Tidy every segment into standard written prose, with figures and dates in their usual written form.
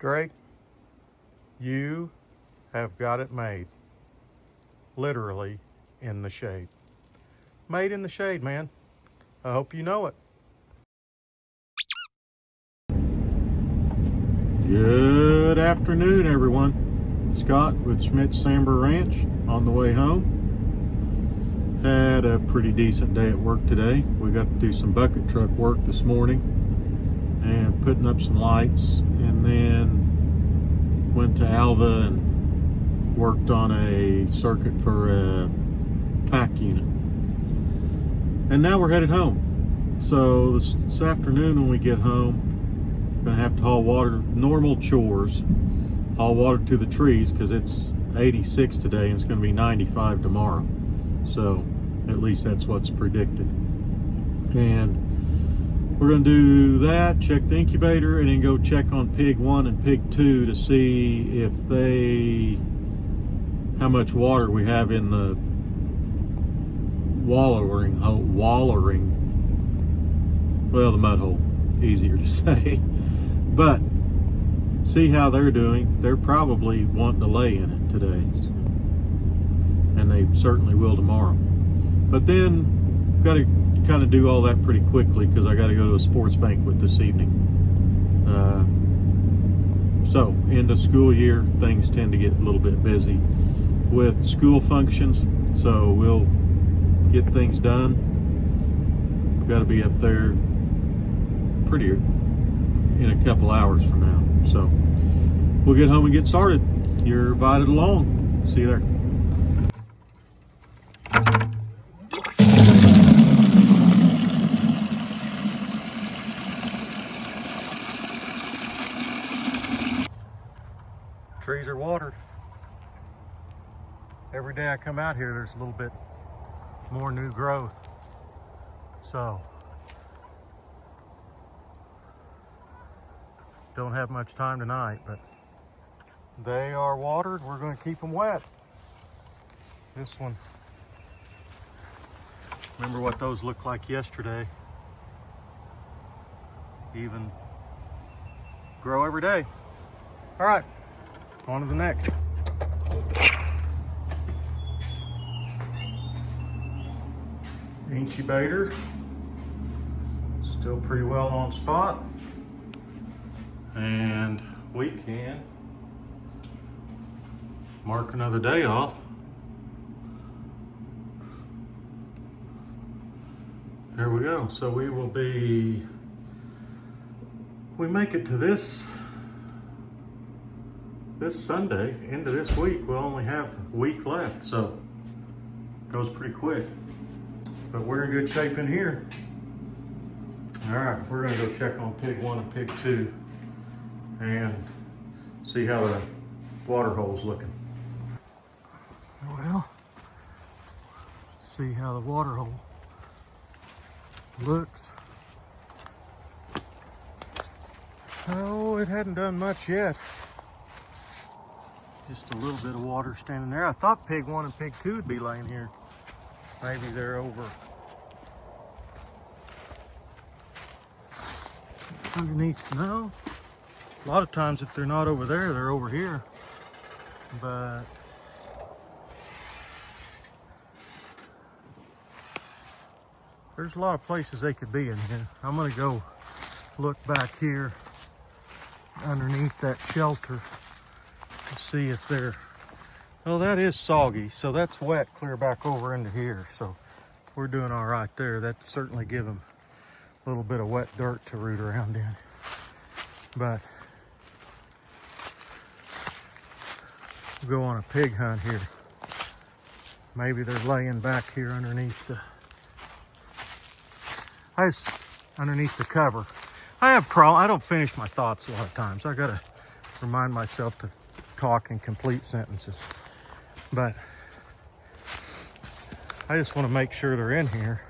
Greg, you have got it made. Literally in the shade. Made in the shade, man. I hope you know it. Good afternoon, everyone. Scott with Schmitz Samber Ranch on the way home. Had a pretty decent day at work today. We got to do some bucket truck work this morning and putting up some lights, and then went to Alva and worked on a circuit for a pack unit. And now we're headed home. So this afternoon when we get home, gonna have to haul water, normal chores, haul water to the trees because it's 86 today and it's gonna be 95 tomorrow. So at least that's what's predicted. And we're gonna do that, check the incubator, and then go check on pig 1 and pig 2 to see if how much water we have in the the mud hole, easier to say. But see how they're doing. They're probably wanting to lay in it today, and they certainly will tomorrow. But then got to kind of do all that pretty quickly because I got to go to a sports banquet this evening. So end of school year, things tend to get a little bit busy with school functions, so we'll get things done. We've got to be up there pretty in a couple hours from now, so we'll get home and get started. You're invited along. See you there. Trees are watered. Every day I come out here, there's a little bit more new growth. So don't have much time tonight, but they are watered. We're going to keep them wet. This one, remember what those looked like yesterday. Even grow every day. All right, on to the next. Incubator, still pretty well on spot. And we can mark another day off. There we go. So we make it to this Sunday, into this week. We'll only have a week left, so it goes pretty quick. But we're in good shape in here. All right, we're gonna go check on pig 1 and pig 2 and see how the water hole's looking. Well, see how the water hole looks. Oh, it hadn't done much yet. Just a little bit of water standing there. I thought pig 1 and pig 2 would be laying here. Maybe they're over underneath. No. A lot of times if they're not over there, they're over here. But there's a lot of places they could be in here. I'm gonna go look back here underneath that shelter to see if they're, well, that is soggy, so that's wet clear back over into here. So we're doing all right there. That certainly give them a little bit of wet dirt to root around in. But we'll go on a pig hunt here. Maybe they're laying back here underneath underneath the cover. I don't finish my thoughts a lot of times. I gotta remind myself to talk in complete sentences. But I just want to make sure they're in here.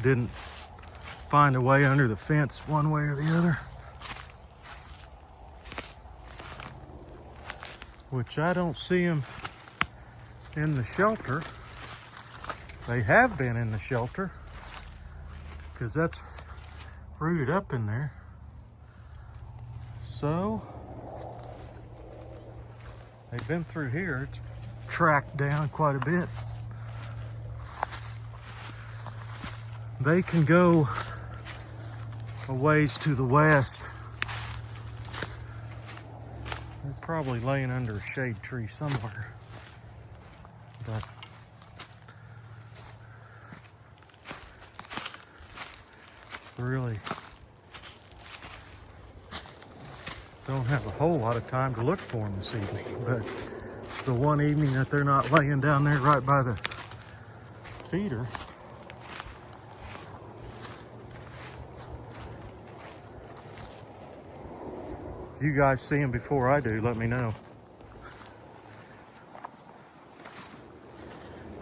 Didn't find a way under the fence one way or the other. Which I don't see them in the shelter. They have been in the shelter because that's rooted up in there. So they've been through here. It's tracked down quite a bit. They can go a ways to the west. They're probably laying under a shade tree somewhere. But really don't have a whole lot of time to look for them this evening. But the one evening that they're not laying down there right by the feeder, you guys see them before I do, let me know.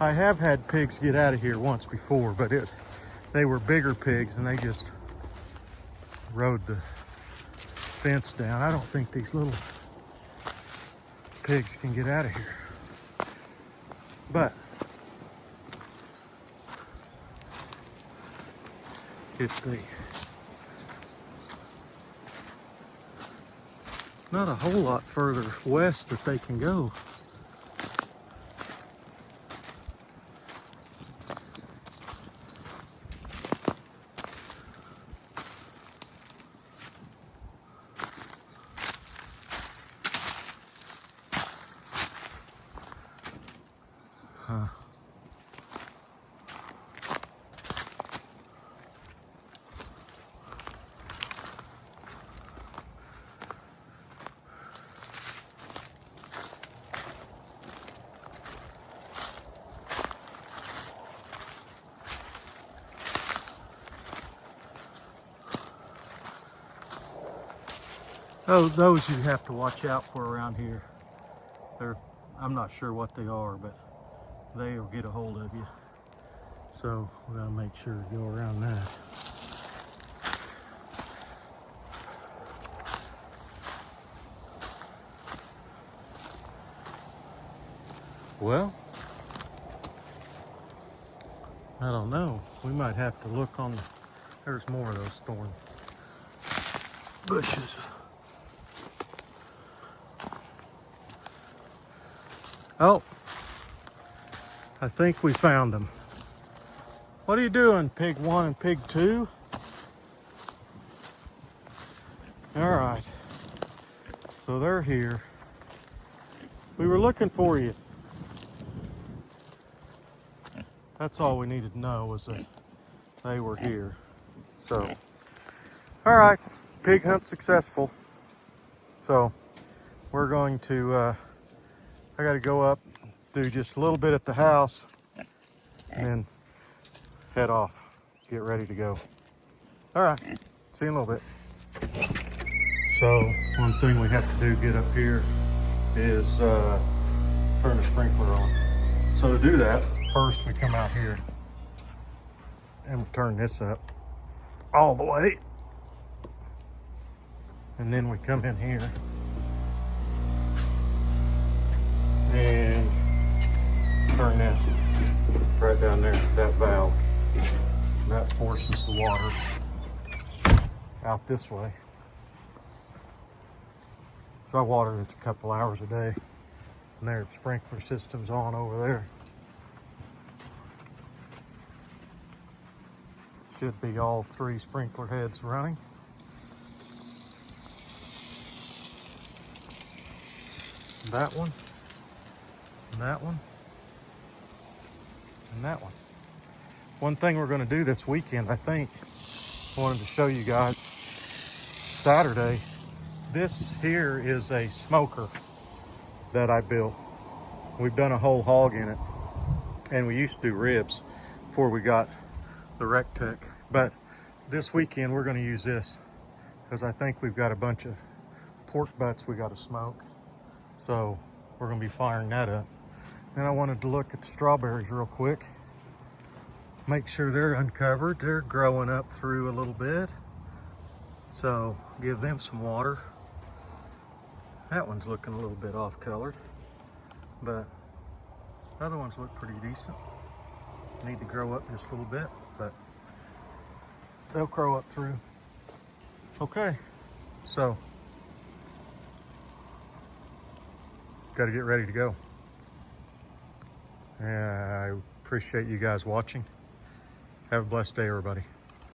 I have had pigs get out of here once before, but they were bigger pigs and they just rode the fence down. I don't think these little pigs can get out of here. But it's not a whole lot further west that they can go. Oh, those you have to watch out for around here. I'm not sure what they are, but they'll get a hold of you. So we gotta make sure to go around that. Well, I don't know. We might have to look on there's more of those thorn bushes. Oh, I think we found them. What are you doing, pig 1 and pig 2? All right, so they're here. We were looking for you. That's all we needed to know, was that they were here. So, all right, pig hunt successful. So we're going to, I got to go up, do just a little bit at the house, and then head off, get ready to go. All right, see you in a little bit. So one thing we have to do get up here is turn the sprinkler on. So to do that, first we come out here and we turn this up all the way. And then we come in here and turn this right down there, that valve. That forces the water out this way. So I water it a couple hours a day. And there's sprinkler systems on over there. Should be all 3 sprinkler heads running. That one, and that one, and that one. One thing we're going to do this weekend, I think, I wanted to show you guys, Saturday, this here is a smoker that I built. We've done a whole hog in it, and we used to do ribs before we got the Rectech. But this weekend we're going to use this because I think we've got a bunch of pork butts we got to smoke. So we're going to be firing that up. Then I wanted to look at the strawberries real quick. Make sure they're uncovered. They're growing up through a little bit. So give them some water. That one's looking a little bit off colored, but the other ones look pretty decent. Need to grow up just a little bit, but they'll grow up through. Okay, so got to get ready to go. I appreciate you guys watching. Have a blessed day, everybody.